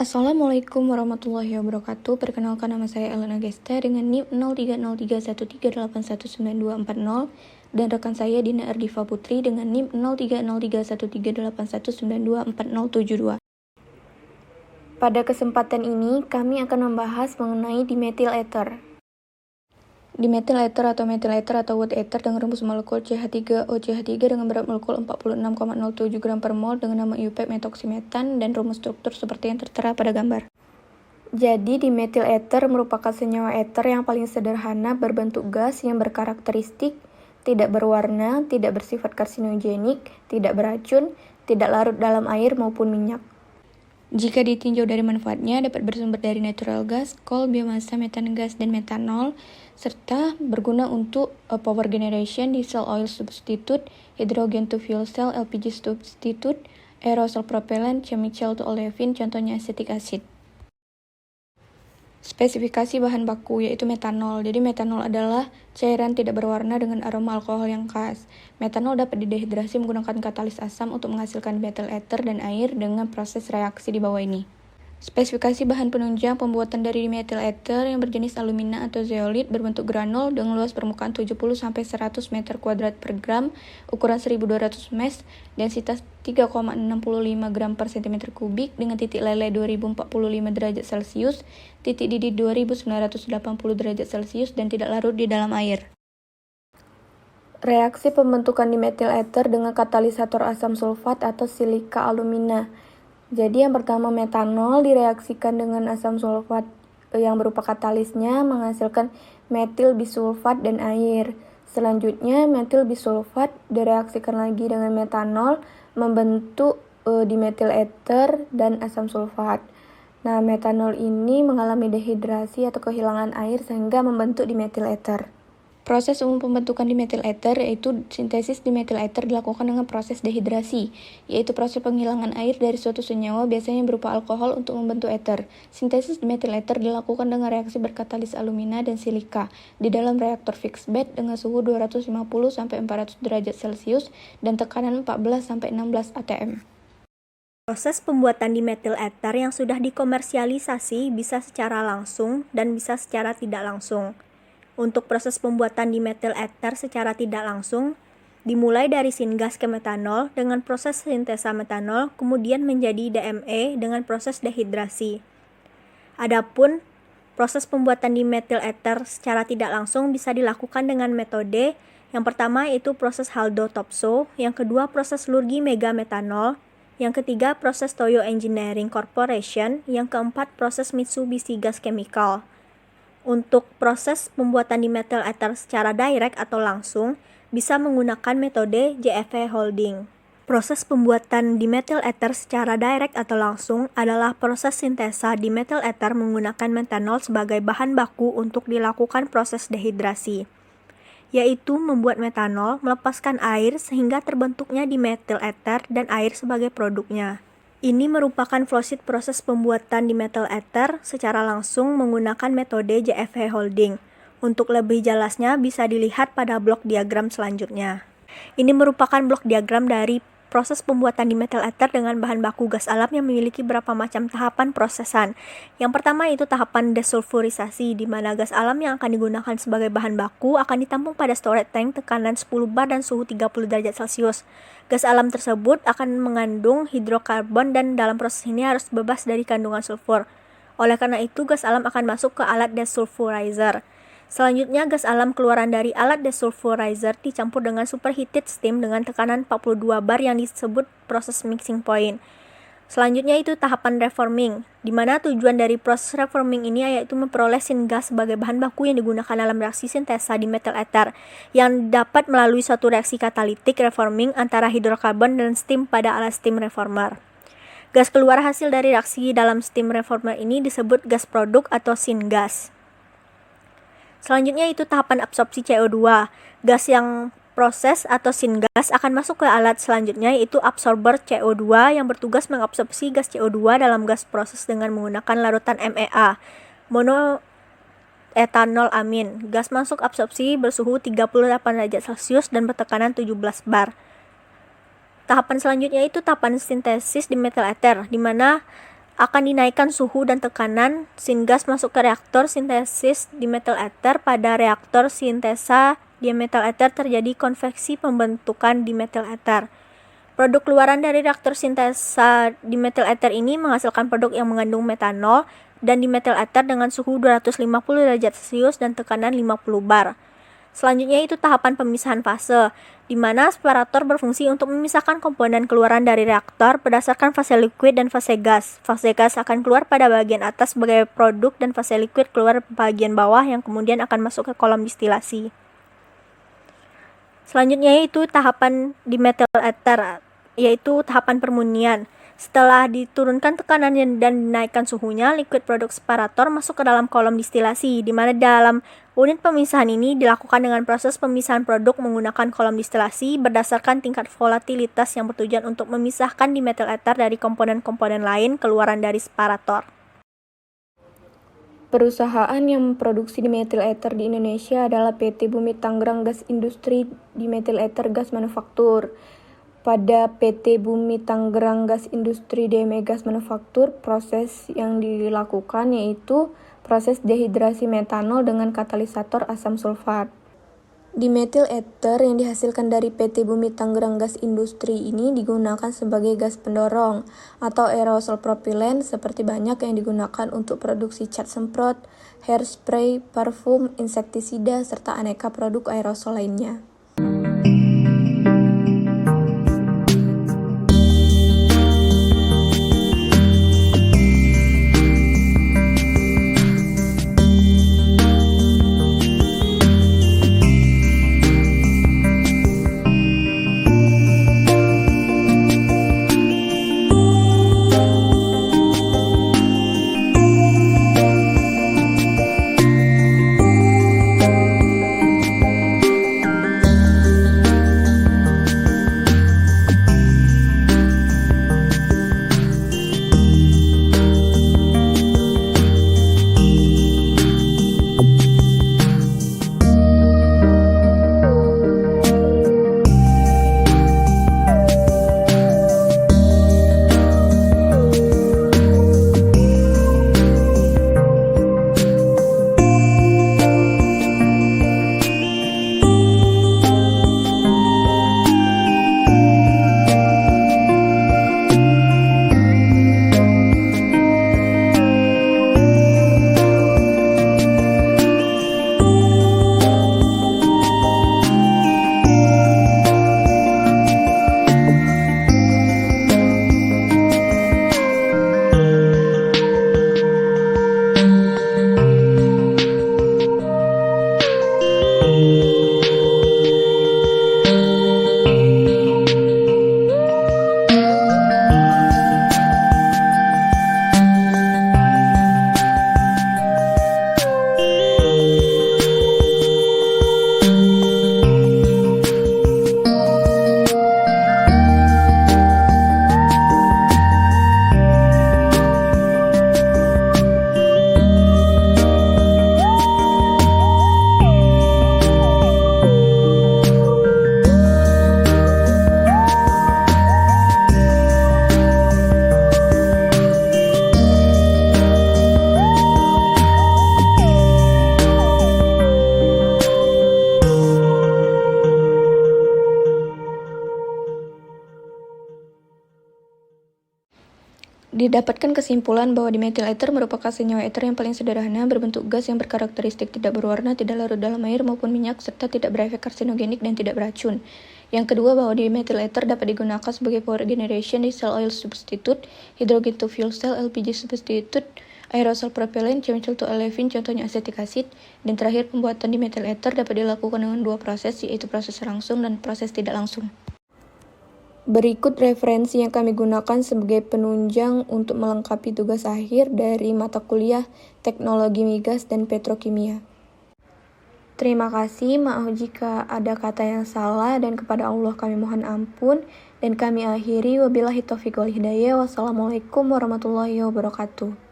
Assalamualaikum warahmatullahi wabarakatuh. Perkenalkan, nama saya Elena Gesta dengan NIM 030313819240 dan rekan saya Dina Erdiva Putri dengan NIM 03031381924072. Pada kesempatan ini kami akan membahas mengenai dimethyl ether. Dimethyl ether atau methyl ether atau wood ether dengan rumus molekul CH3OCH3 dengan berat molekul 46,07 gram per mol dengan nama IUPAC metoksimetan dan rumus struktur seperti yang tertera pada gambar. Jadi dimethyl ether merupakan senyawa ether yang paling sederhana berbentuk gas yang berkarakteristik tidak berwarna, tidak bersifat karsinogenik, tidak beracun, tidak larut dalam air maupun minyak. Jika ditinjau dari manfaatnya, dapat bersumber dari natural gas, coal, biomasa, metan gas, dan metanol, serta berguna untuk power generation, diesel oil substitute, hydrogen to fuel cell, LPG substitute, aerosol propellant, chemical to olefin, contohnya acetic acid. Spesifikasi bahan baku yaitu metanol. Jadi metanol adalah cairan tidak berwarna dengan aroma alkohol yang khas. Metanol dapat didehidrasi menggunakan katalis asam untuk menghasilkan methyl ether dan air dengan proses reaksi di bawah ini. Spesifikasi bahan penunjang pembuatan dari methyl ether yang berjenis alumina atau zeolit berbentuk granul dengan luas permukaan 70-100 meter kuadrat per gram, ukuran 1200 mesh, densitas 3,65 gram per cm kubik dengan titik leleh 2045 derajat Celcius, titik didih 2980 derajat Celcius dan tidak larut di dalam air. Reaksi pembentukan dimethyl ether dengan katalisator asam sulfat atau silika alumina. Jadi yang pertama metanol direaksikan dengan asam sulfat yang berupa katalisnya menghasilkan metil bisulfat dan air. Selanjutnya metil bisulfat direaksikan lagi dengan metanol membentuk dimethyl ether dan asam sulfat. Nah, metanol ini mengalami dehidrasi atau kehilangan air sehingga membentuk dimethyl ether. Proses umum pembentukan dimethyl ether yaitu sintesis dimethyl ether dilakukan dengan proses dehidrasi, yaitu proses penghilangan air dari suatu senyawa biasanya berupa alkohol untuk membentuk ether. Sintesis dimethyl ether dilakukan dengan reaksi berkatalis alumina dan silika di dalam reaktor fixed bed dengan suhu 250-400 derajat Celcius dan tekanan 14-16 atm. Proses pembuatan dimethyl ether yang sudah dikomersialisasi bisa secara langsung dan bisa secara tidak langsung. Untuk proses pembuatan dimethyl ether secara tidak langsung, dimulai dari syngas ke metanol dengan proses sintesa metanol, kemudian menjadi DME dengan proses dehidrasi. Adapun proses pembuatan dimethyl ether secara tidak langsung bisa dilakukan dengan metode yang pertama yaitu proses Haldol-Topsoe, yang kedua proses Lurgi Mega Metanol, yang ketiga proses Toyo Engineering Corporation, yang keempat proses Mitsubishi Gas Chemical. Untuk proses pembuatan dimethyl ether secara direct atau langsung, bisa menggunakan metode JFE Holding. Proses pembuatan dimethyl ether secara direct atau langsung adalah proses sintesa dimethyl ether menggunakan metanol sebagai bahan baku untuk dilakukan proses dehidrasi, yaitu membuat metanol melepaskan air sehingga terbentuknya dimethyl ether dan air sebagai produknya. Ini merupakan flowsheet proses pembuatan dimethyl ether secara langsung menggunakan metode JFE Holding. Untuk lebih jelasnya bisa dilihat pada blok diagram selanjutnya. Ini merupakan blok diagram dari proses pembuatan dimethyl ether dengan bahan baku gas alam yang memiliki beberapa macam tahapan prosesan. Yang pertama itu tahapan desulfurisasi, di mana gas alam yang akan digunakan sebagai bahan baku akan ditampung pada storage tank tekanan 10 bar dan suhu 30 derajat Celcius. Gas alam tersebut akan mengandung hidrokarbon dan dalam proses ini harus bebas dari kandungan sulfur. Oleh karena itu, gas alam akan masuk ke alat desulfurizer. Selanjutnya, gas alam keluaran dari alat desulfurizer dicampur dengan superheated steam dengan tekanan 42 bar yang disebut proses mixing point. Selanjutnya itu tahapan reforming, di mana tujuan dari proses reforming ini yaitu memperoleh syngas sebagai bahan baku yang digunakan dalam reaksi sintesa dimethyl ether yang dapat melalui suatu reaksi katalitik reforming antara hidrokarbon dan steam pada alat steam reformer. Gas keluar hasil dari reaksi dalam steam reformer ini disebut gas produk atau syngas. Selanjutnya itu tahapan absorpsi CO2. Gas yang proses atau syngas akan masuk ke alat selanjutnya yaitu absorber CO2 yang bertugas mengabsorpsi gas CO2 dalam gas proses dengan menggunakan larutan MEA, monoetanol amin. Gas masuk absorpsi bersuhu 38 derajat Celcius dan bertekanan 17 bar. Tahapan selanjutnya itu tahapan sintesis dimethyl ether, di mana akan dinaikkan suhu dan tekanan syngas masuk ke reaktor sintesis dimetil ether. Pada reaktor sintesa dimetil ether terjadi konveksi pembentukan dimetil ether. Produk keluaran dari reaktor sintesa dimetil ether ini menghasilkan produk yang mengandung metanol dan dimetil ether dengan suhu 250 derajat Celcius dan tekanan 50 bar. Selanjutnya itu tahapan pemisahan fase, di mana separator berfungsi untuk memisahkan komponen keluaran dari reaktor berdasarkan fase liquid dan fase gas. Fase gas akan keluar pada bagian atas sebagai produk dan fase liquid keluar bagian bawah yang kemudian akan masuk ke kolom distilasi. Selanjutnya itu tahapan dimetil ether, yaitu tahapan permunian. Setelah diturunkan tekanan dan dinaikkan suhunya, liquid produk separator masuk ke dalam kolom distilasi, di mana dalam unit pemisahan ini dilakukan dengan proses pemisahan produk menggunakan kolom distilasi berdasarkan tingkat volatilitas yang bertujuan untuk memisahkan dimetil ether dari komponen-komponen lain keluaran dari separator. Perusahaan yang memproduksi dimetil ether di Indonesia adalah PT Bumi Tangerang Gas Industri Dimetil Ether Gas Manufaktur. Pada PT Bumi Tangerang Gas Industri DME Gas Manufaktur, proses yang dilakukan yaitu proses dehidrasi metanol dengan katalisator asam sulfat. Dimetil ether yang dihasilkan dari PT Bumi Tangerang Gas Industri ini digunakan sebagai gas pendorong atau aerosol propilen seperti banyak yang digunakan untuk produksi cat semprot, hairspray, parfum, insektisida, serta aneka produk aerosol lainnya. Didapatkan kesimpulan bahwa dimetil ether merupakan senyawa ether yang paling sederhana, berbentuk gas yang berkarakteristik tidak berwarna, tidak larut dalam air maupun minyak, serta tidak berefek karsinogenik dan tidak beracun. Yang kedua, bahwa dimetil ether dapat digunakan sebagai power generation di cell oil substitute, hydrogen to fuel cell, LPG substitute, aerosol propellant, chemical to olefin, contohnya acetic acid. Dan terakhir, pembuatan dimetil ether dapat dilakukan dengan dua proses, yaitu proses langsung dan proses tidak langsung. Berikut referensi yang kami gunakan sebagai penunjang untuk melengkapi tugas akhir dari mata kuliah Teknologi Migas dan Petrokimia. Terima kasih, maaf jika ada kata yang salah dan kepada Allah kami mohon ampun. Dan kami akhiri, wabillahi taufiq wal hidayah. Wassalamualaikum warahmatullahi wabarakatuh.